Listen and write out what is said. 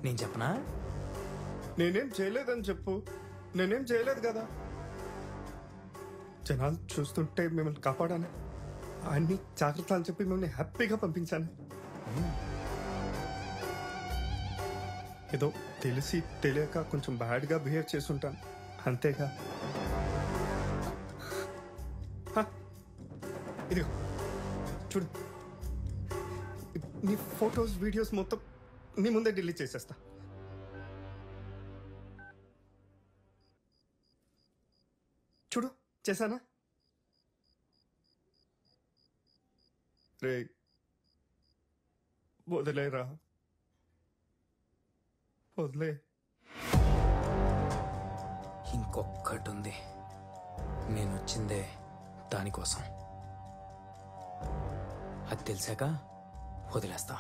నేను చెప్పనా? నేనేం చేయలేదని చెప్పు. నేనేం చేయలేదు కదా. జనాలు చూస్తుంటే మిమ్మల్ని కాపాడాను, అన్ని జాగ్రత్తలు అని చెప్పి మిమ్మల్ని హ్యాపీగా పంపించాను. ఏదో తెలిసి తెలియక కొంచెం బ్యాడ్గా బిహేవ్ చేస్తుంటాను అంతేగా. ఇదిగో చూడు, నీ ఫొటోస్ వీడియోస్ మొత్తం నీ ముందే డిలీట్ చేసేస్తా. చూడు చేశానా? రే వదిలేరా, వదిలే. ఇంకొక్కటి ఉంది, నేను వచ్చిందే దానికోసం. అది తెలిసాక వదిలేస్తా.